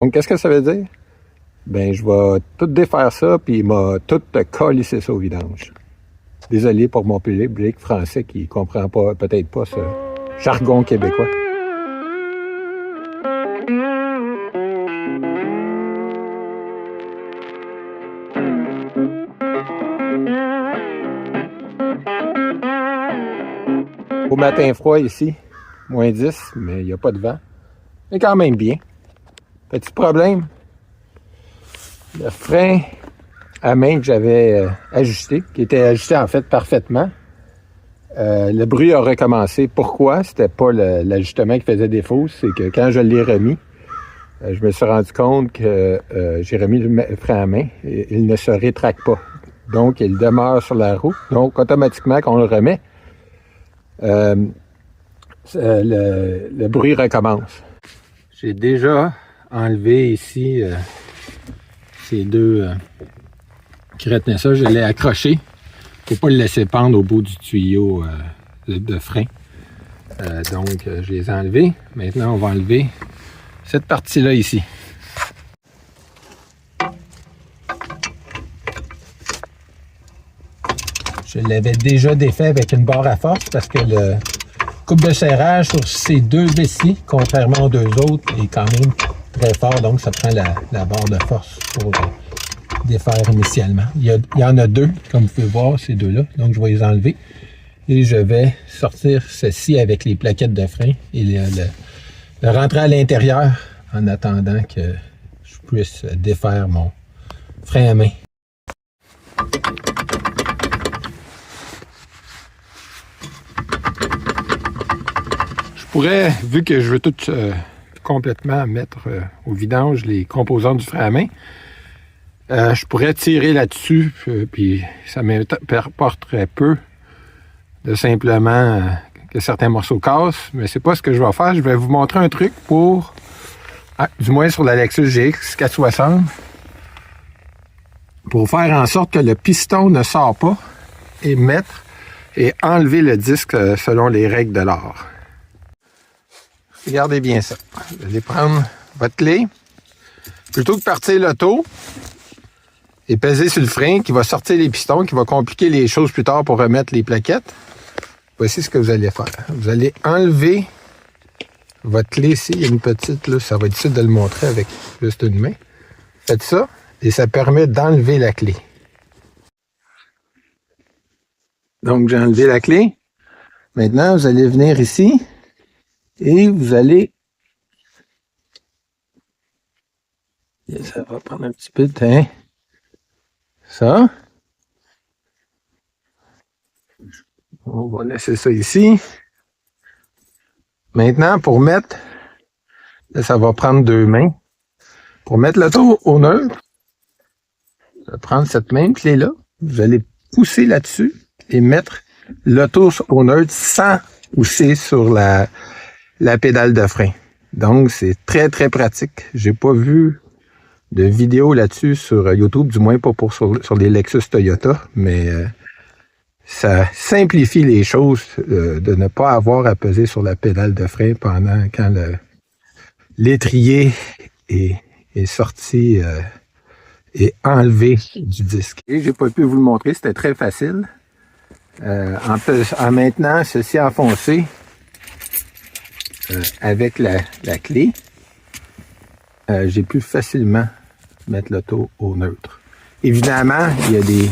Donc, qu'est-ce que ça veut dire? Ben, je vais tout défaire ça, puis il m'a tout collissé ça au vidange. Désolé pour mon public français qui comprend pas, peut-être pas ce jargon québécois. Au matin froid ici, moins 10, mais il n'y a pas de vent. Mais quand même bien. Petit problème, le frein à main que j'avais ajusté, qui était ajusté en fait parfaitement, le bruit a recommencé. Pourquoi? C'était pas l'ajustement qui faisait défaut, c'est que quand je l'ai remis, je me suis rendu compte que j'ai remis le frein à main et il ne se rétracte pas. Donc, il demeure sur la roue. Donc, automatiquement, quand on le remet, le bruit recommence. J'ai déjà enlevé ici ces deux qui retenaient ça. Je l'ai accroché. Il ne faut pas le laisser pendre au bout du tuyau de frein. Donc, je les ai enlevés. Maintenant, on va enlever cette partie-là ici. Je l'avais déjà défait avec une barre à force parce que le coupe de serrage sur ces deux vis-ci, contrairement aux deux autres, est quand même très fort. Donc, ça prend la barre de force pour défaire initialement. Il y en a deux, comme vous pouvez voir, ces deux-là. Donc, je vais les enlever. Et je vais sortir ceci avec les plaquettes de frein et le rentrer à l'intérieur en attendant que je puisse défaire mon frein à main. Je pourrais, vu que je veux tout complètement mettre au vidange les composants du frein à main, je pourrais tirer là-dessus, puis ça m'importerait peu de simplement que certains morceaux cassent, mais c'est pas ce que je vais faire. Je vais vous montrer un truc pour, du moins sur la Lexus GX 460, pour faire en sorte que le piston ne sort pas et mettre et enlever le disque selon les règles de l'art. Regardez bien ça. Vous allez prendre votre clé. Plutôt que partir l'auto et peser sur le frein qui va sortir les pistons, qui va compliquer les choses plus tard pour remettre les plaquettes, voici ce que vous allez faire. Vous allez enlever votre clé ici. Il y a une petite, là, ça va être difficile de le montrer avec juste une main. Faites ça et ça permet d'enlever la clé. Donc, j'ai enlevé la clé. Maintenant, vous allez venir ici. Et vous allez... Ça va prendre un petit peu de temps. Ça. On va laisser ça ici. Maintenant, pour mettre... Là, ça va prendre deux mains. Pour mettre l'auto au neutre, je vais prendre cette même clé-là. Vous allez pousser là-dessus et mettre l'auto au neutre sans pousser sur la pédale de frein. Donc, c'est très, très pratique. J'ai pas vu de vidéo là-dessus sur YouTube, du moins pas sur les Lexus Toyota, mais ça simplifie les choses de ne pas avoir à peser sur la pédale de frein quand l'étrier est sorti et enlevé du disque. Et j'ai pas pu vous le montrer, c'était très facile. En maintenant ceci enfoncé, avec la clé, j'ai pu facilement mettre l'auto au neutre. Évidemment, il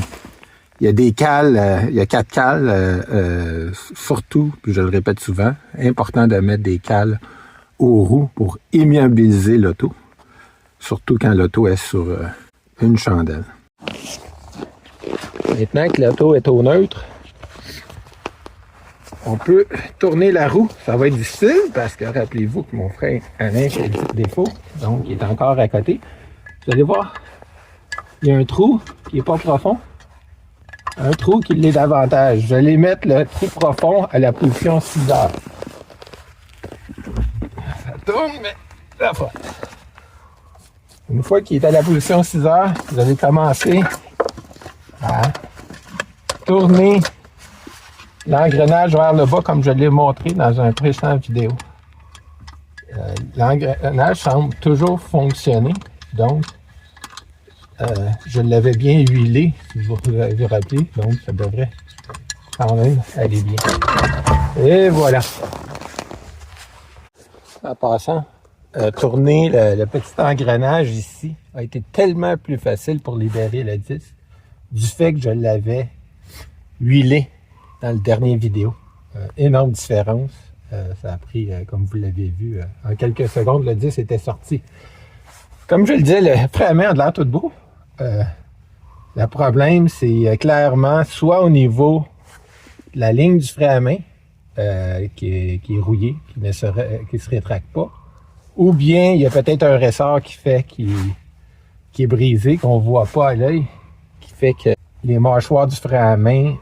y a des cales, il y a 4 cales, surtout, puis je le répète souvent, important de mettre des cales aux roues pour immobiliser l'auto, surtout quand l'auto est sur une chandelle. Maintenant que l'auto est au neutre, on peut tourner la roue. Ça va être difficile parce que rappelez-vous que mon frein à main fait défaut, donc il est encore à côté. Vous allez voir, il y a un trou qui n'est pas profond, un trou qui l'est davantage. Je vais aller mettre le trou profond à la position 6 heures. Ça tourne, mais la fois. Une fois qu'il est à la position 6 heures, vous allez commencer à tourner l'engrenage vers le bas comme je l'ai montré dans un précédent vidéo. l'engrenage semble toujours fonctionner. Donc, je l'avais bien huilé, si vous vous avez rappelé. Donc, ça devrait quand même aller bien. Et voilà. En passant, tourner le petit engrenage ici a été tellement plus facile pour libérer le disque du fait que je l'avais huilé dans le dernier vidéo. Énorme différence. Ça a pris, comme vous l'avez vu, en quelques secondes, le disque était sorti. Comme je le disais, le frein à main a de l'air tout beau. Le problème, c'est clairement soit au niveau de la ligne du frein à main qui est rouillée, qui ne se rétracte pas, ou bien il y a peut-être un ressort qui fait qui est brisé, qu'on ne voit pas à l'œil, qui fait que les mâchoires du frein à main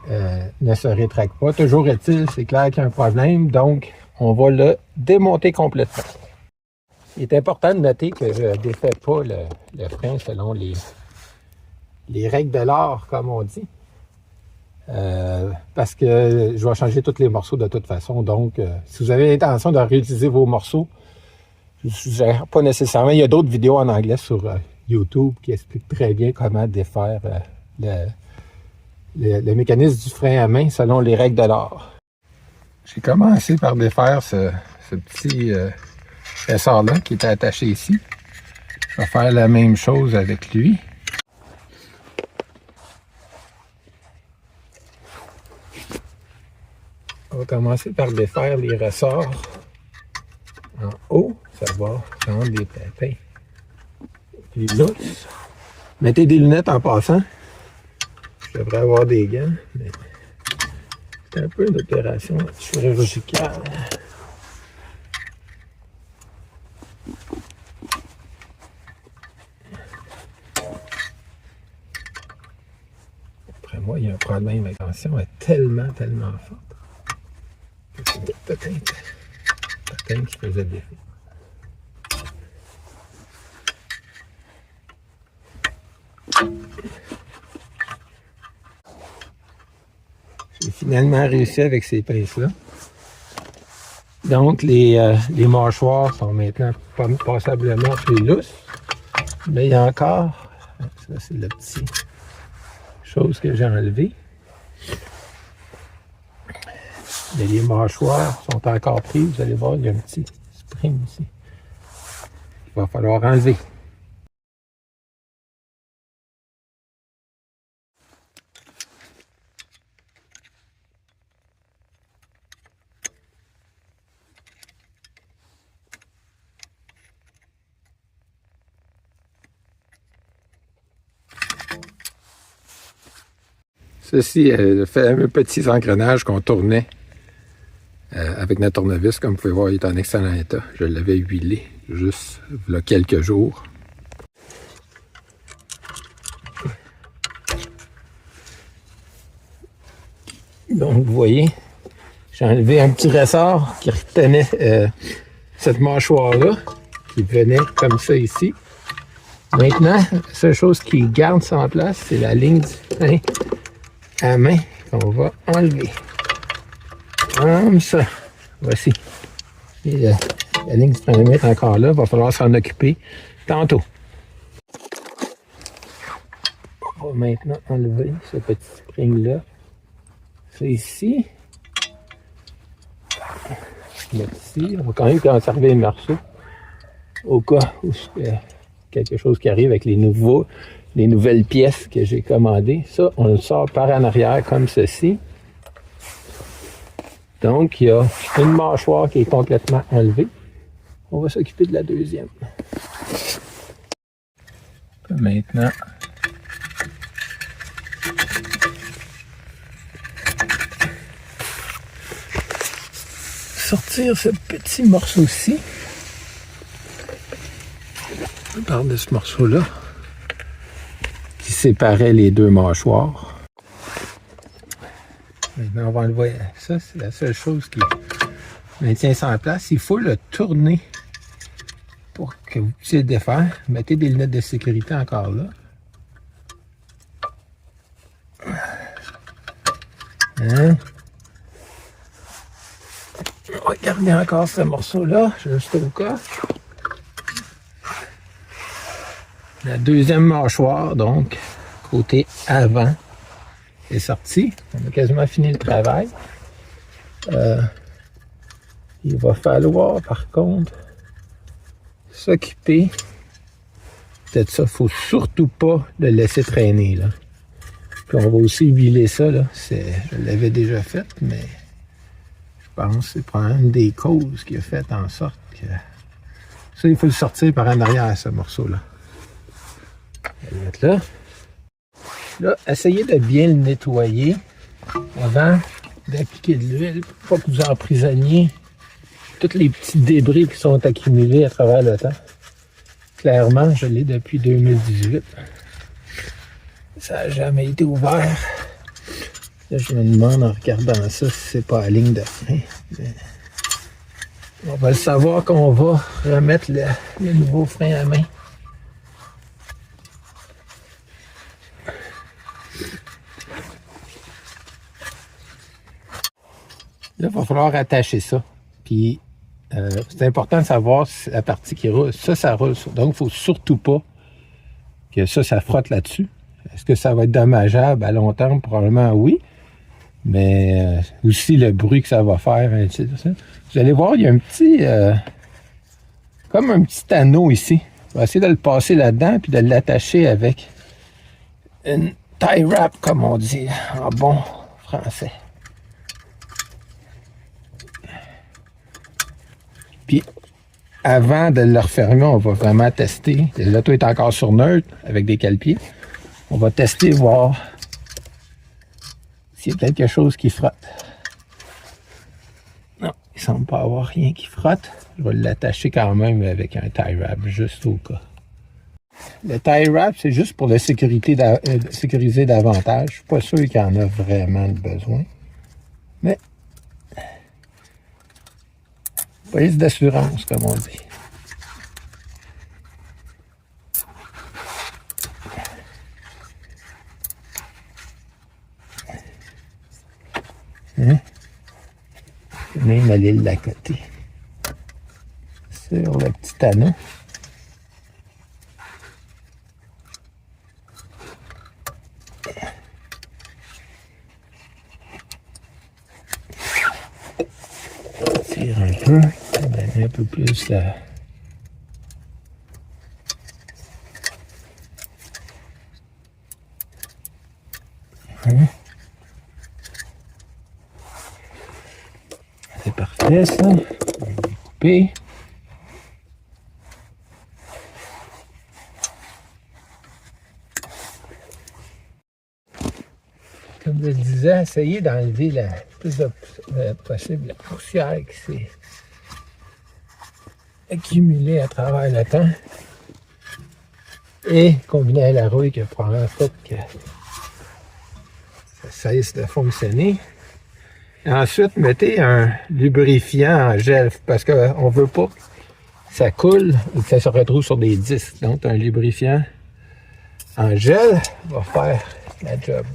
ne se rétractent pas. Toujours est-il, c'est clair qu'il y a un problème, donc on va le démonter complètement. Il est important de noter que je ne défais pas le frein selon les règles de l'art, comme on dit. Parce que je vais changer tous les morceaux de toute façon. Donc, si vous avez l'intention de réutiliser vos morceaux, je ne suggère pas nécessairement. Il y a d'autres vidéos en anglais sur YouTube qui expliquent très bien comment défaire le mécanisme du frein à main selon les règles de l'art. J'ai commencé par défaire ce petit ressort-là qui était attaché ici. Je vais faire la même chose avec lui. On va commencer par défaire les ressorts en haut. Ça va rendre les pépins plus lousses. Mettez des lunettes en passant. Je devrais avoir des gants, mais c'est un peu une opération chirurgicale. Après moi, il y a un problème. La tension est tellement forte. C'était peut-être qui faisait défaut. J'ai finalement réussi avec ces pinces-là. Donc, les mâchoires sont maintenant passablement plus lousses. Mais il y a encore, ça c'est la petite chose que j'ai enlevée. Mais les mâchoires sont encore prises. Vous allez voir, il y a un petit spring ici. Il va falloir enlever. Ceci est le fameux petit engrenage qu'on tournait avec notre tournevis. Comme vous pouvez voir, il est en excellent état. Je l'avais huilé juste il y a quelques jours. Donc, vous voyez, j'ai enlevé un petit ressort qui retenait cette mâchoire-là, qui venait comme ça ici. Maintenant, la seule chose qui garde ça en place, c'est la ligne du frein à main qu'on va enlever. Comme ça. Voici. Et la ligne du frein à main est encore là. Il va falloir s'en occuper tantôt. On va maintenant enlever ce petit spring-là. C'est ici. Ici. On va quand même conserver les morceaux au cas où il y a quelque chose qui arrive avec les nouvelles pièces que j'ai commandées. Ça, on le sort par en arrière comme ceci. Donc, il y a une mâchoire qui est complètement enlevée. On va s'occuper de la deuxième. Maintenant, sortir ce petit morceau-ci. On parle de ce morceau-là qui séparait les deux mâchoires. Maintenant, on va enlever ça. C'est la seule chose qui maintient ça en place. Il faut le tourner pour que vous puissiez le défaire. Mettez des lunettes de sécurité encore là. Hein? Regardez encore ce morceau-là, juste au cas. La deuxième mâchoire, donc, côté avant, est sortie. On a quasiment fini le travail. Il va falloir, par contre, s'occuper de ça. Il ne faut surtout pas le laisser traîner, là. Puis on va aussi huiler ça, là. Je l'avais déjà fait, mais je pense que c'est probablement une des causes qui a fait en sorte que... Ça, il faut le sortir par en arrière, ce morceau-là. On va le mettre là. Là, essayez de bien le nettoyer avant d'appliquer de l'huile pour pas que vous emprisonniez tous les petits débris qui sont accumulés à travers le temps. Clairement, je l'ai depuis 2018. Ça n'a jamais été ouvert. Là, je me demande en regardant ça si c'est pas la ligne de frein. Mais on va le savoir quand on va remettre le nouveau frein à main. Là, il va falloir attacher ça. Puis, c'est important de savoir si la partie qui roule. Ça roule. Donc, il ne faut surtout pas que ça frotte là-dessus. Est-ce que ça va être dommageable à long terme? Probablement oui. Mais aussi le bruit que ça va faire. Vous allez voir, il y a un petit... comme un petit anneau ici. On va essayer de le passer là-dedans puis de l'attacher avec une tie wrap, comme on dit en bon français. Puis, avant de le refermer, on va vraiment tester. L'auto est encore sur neutre avec des cale-pieds. On va tester, voir s'il y a quelque chose qui frotte. Non, il ne semble pas avoir rien qui frotte. Je vais l'attacher quand même avec un tie wrap, juste au cas. Le tie wrap, c'est juste pour la sécuriser davantage. Je ne suis pas sûr qu'il y en a vraiment besoin. Mais, police d'assurance, comme on dit. Hein? Je vais même aller de côté. Sur le petit anneau. Tire un peu, donner un peu plus là. Hein? C'est parfait ça. On va couper. Comme je le disais, essayez d'enlever le plus possible la poussière qui s'est accumulée à travers le temps. Et combiné à la rouille qui a probablement fait que ça cesse de fonctionner. Et ensuite, mettez un lubrifiant en gel parce qu'on ne veut pas que ça coule ou que ça se retrouve sur des disques. Donc, un lubrifiant en gel va faire la job.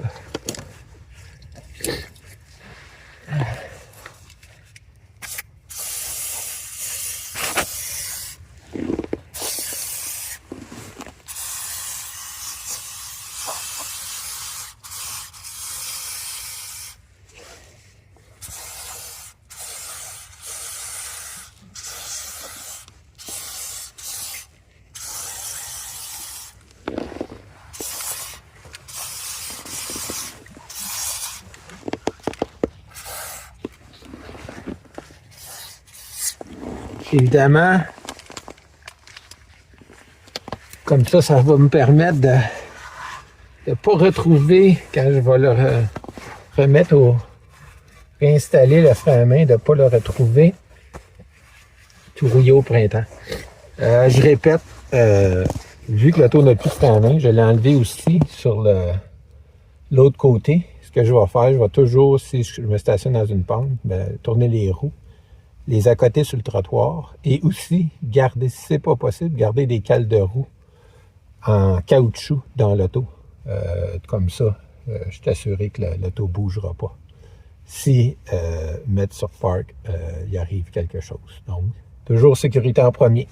Évidemment, comme ça va me permettre de ne pas retrouver, quand je vais le réinstaller le frein à main, de ne pas le retrouver tout rouillé au printemps. Je répète, vu que l'auto n'a plus de frein à main, je l'ai enlevé aussi sur l'autre côté. Ce que je vais faire, je vais toujours, si je me stationne dans une pente, tourner les roues, les accoter sur le trottoir et aussi garder, si c'est pas possible, garder des cales de roues en caoutchouc dans l'auto. Comme ça, je suis assuré que l'auto ne bougera pas. Si mettre sur park, il arrive quelque chose. Donc, toujours sécurité en premier.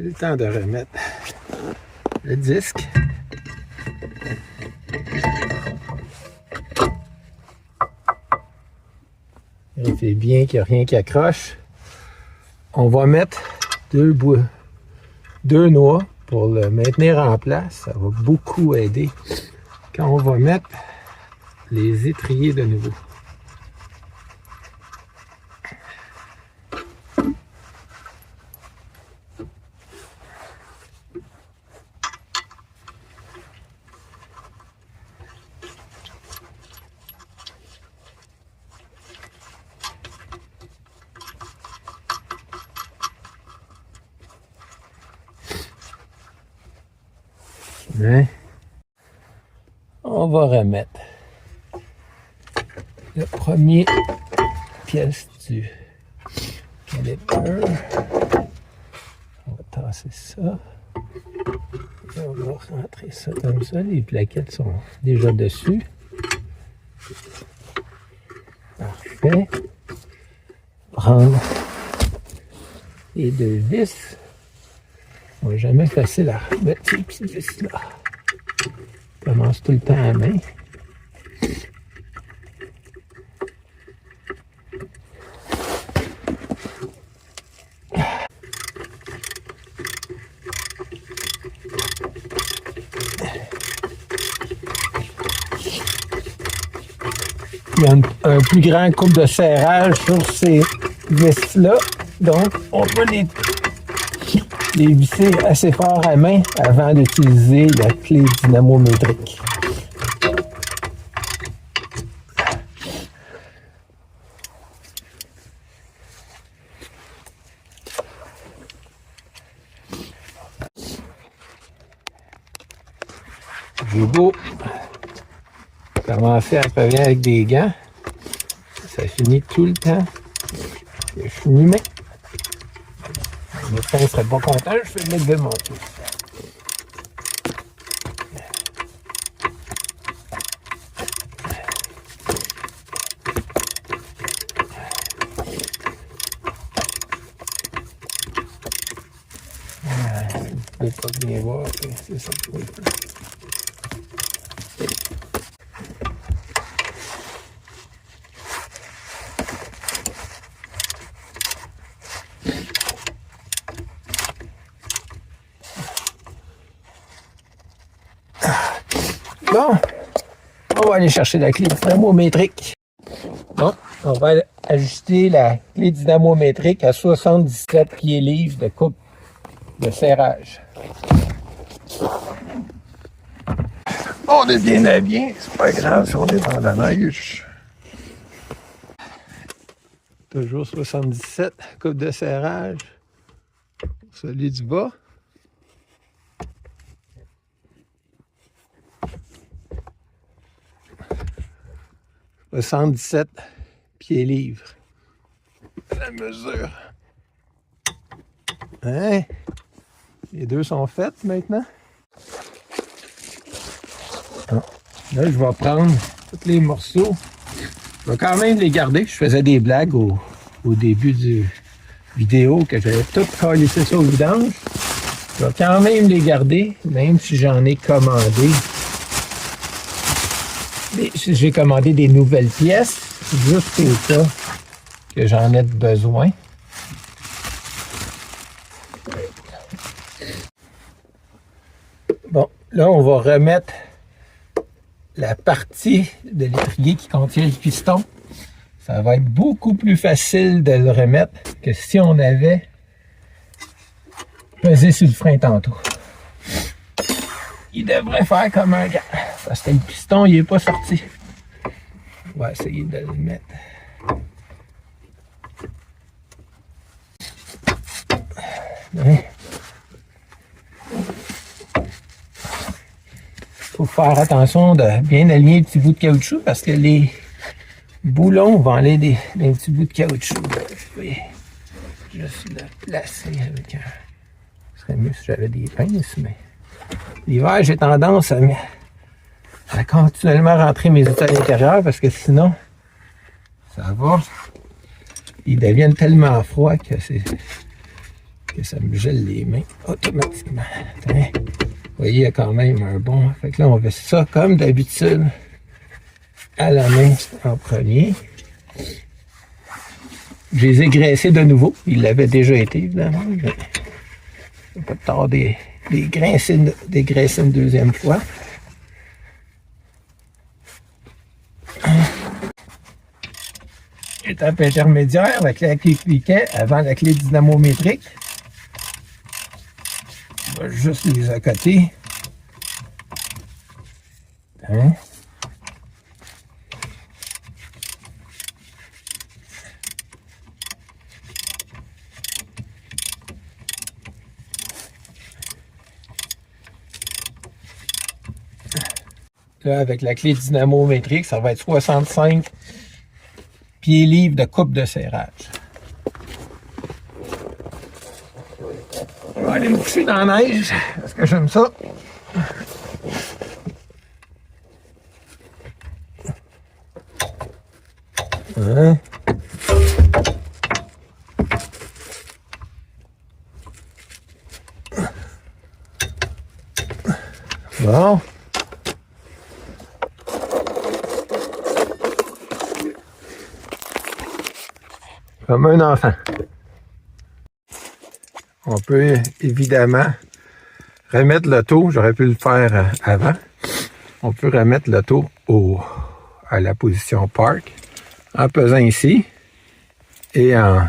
C'est le temps de remettre le disque. Vérifiez bien qu'il n'y a rien qui accroche. On va mettre deux noix pour le maintenir en place. Ça va beaucoup aider quand on va mettre les étriers de nouveau. Hein? On va remettre le premier pièce du caliper. On va tasser ça. Et on va rentrer ça comme ça. Les plaquettes sont déjà dessus. Parfait. Prendre les deux vis. C'est jamais facile à remettre ces petits vis-là. Je commence tout le temps à main. Il y a un plus grand couple de serrage sur ces vis-là, donc on peut les visser assez fort à main avant d'utiliser la clé dynamométrique. J'ai beau commencer à travailler avec des gants, ça finit tout le temps que je finis main. Le médecin ne serait pas content, je fais lever mon pouce. Vous ne pouvez pas bien voir, c'est ça que je veux faire. Bon, on va aller chercher la clé dynamométrique. Bon, on va ajuster la clé dynamométrique à 77 pieds-livres de coupe de serrage. On est bien habillé, c'est pas grave si on est dans la neige. Toujours 77, coupe de serrage. Celui du bas. « 77 pieds-livres. » La mesure. Hein? Les deux sont faites maintenant. Bon. Là, je vais prendre tous les morceaux. Je vais quand même les garder. Je faisais des blagues au début du vidéo que j'avais tout calissé ça au vidange. Je vais quand même les garder, même si j'en ai commandé. J'ai commandé des nouvelles pièces, juste au cas que j'en ai besoin. Bon, là, on va remettre la partie de l'étrier qui contient le piston. Ça va être beaucoup plus facile de le remettre que si on avait pesé sur le frein tantôt. Il devrait faire comme un gars, parce que le piston, il n'est pas sorti. On va essayer de le mettre. Il faut faire attention de bien aligner les petits bouts de caoutchouc, parce que les boulons vont aller des petits bouts de caoutchouc. Je vais juste le placer avec un... Ce serait mieux si j'avais des pinces, mais... L'hiver, j'ai tendance à continuellement rentrer mes outils à l'intérieur parce que sinon, ça va. Ils deviennent tellement froids que ça me gèle les mains automatiquement. Attends. Vous voyez, il y a quand même un bon... Fait que là, on fait ça comme d'habitude à la main en premier. Je les ai graissés de nouveau. Ils l'avaient déjà été, évidemment. Mais pas de tort des graisser une deuxième fois. Étape intermédiaire, la clé à cliquet avant la clé dynamométrique. On va juste les accoter. Hein? Là, avec la clé dynamométrique, ça va être 65 pieds-livres de coupe de serrage. Je vais aller me coucher dans la neige, parce que j'aime ça. Hein? Bon. Comme un enfant. On peut évidemment remettre l'auto, j'aurais pu le faire avant. On peut remettre l'auto à la position park en pesant ici et en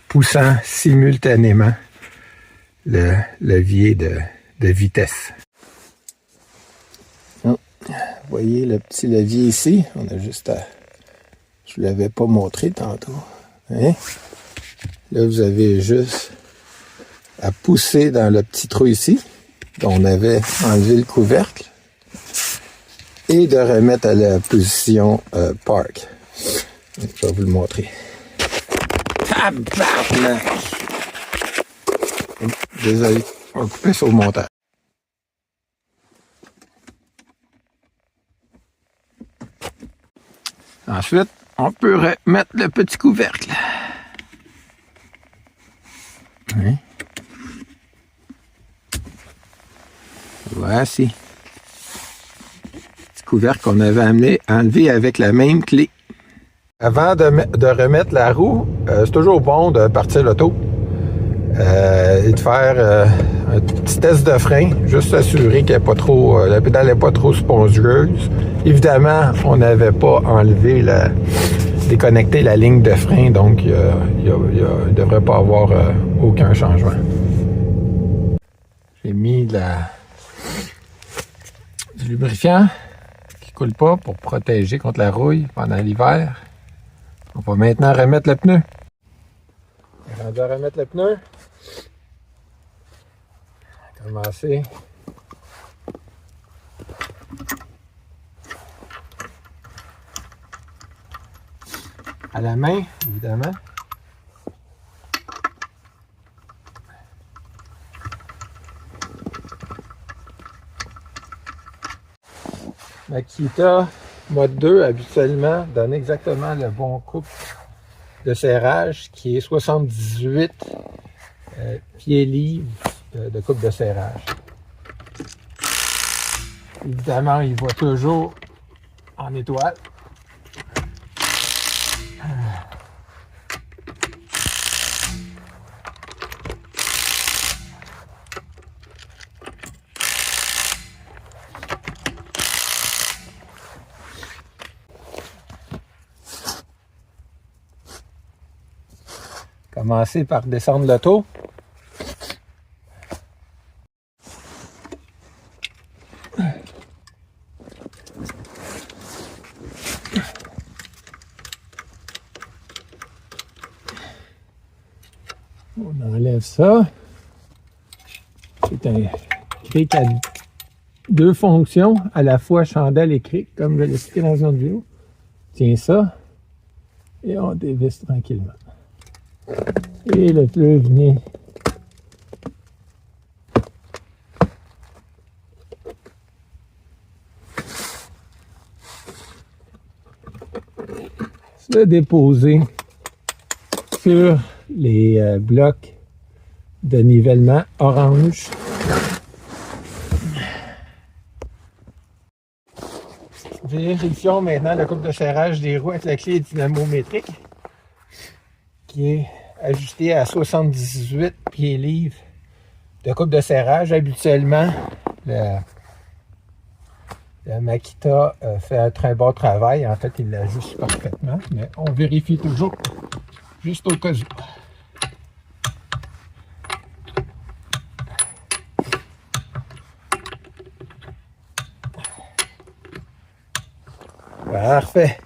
poussant simultanément le levier de vitesse. Vous voyez le petit levier ici, on a juste à... Je ne l'avais pas montré tantôt. Hein? Là, vous avez juste à pousser dans le petit trou ici, dont on avait enlevé le couvercle, et de remettre à la position park. Je vais vous le montrer. Tabarnak! Désolé, on va couper sur le montage. Ensuite, on peut remettre le petit couvercle. Hein? Voici. Petit couvercle qu'on avait enlevé avec la même clé. Avant de remettre la roue, c'est toujours bon de partir l'auto et de faire un petit test de frein, juste s'assurer qu'elle n'est pas trop, la pédale n'est pas trop spongieuse. Évidemment, on n'avait pas enlevé déconnecté la ligne de frein, donc il ne devrait pas avoir aucun changement. J'ai mis du lubrifiant qui ne coule pas pour protéger contre la rouille pendant l'hiver. On va maintenant remettre le pneu. On est rendu à remettre le pneu. On va commencer. À la main, évidemment. Makita mode 2 habituellement donne exactement le bon couple de serrage qui est 78 pieds-livres de coupe de serrage. Évidemment, il va toujours en étoile. Commencer par descendre l'auto. On enlève ça. C'est un cric à deux fonctions, à la fois chandelle et cric, comme je l'ai expliqué dans une autre vidéo. Tiens ça et on dévisse tranquillement. Et le pneu vient se déposer sur les blocs de nivellement orange. Vérifions maintenant la coupe de serrage des roues avec la clé dynamométrique qui est ajustée à 78 pieds-livres de coupe de serrage. Habituellement, le Makita fait un très bon travail. En fait, il l'ajuste parfaitement, mais on vérifie toujours, juste au cas où. Parfait.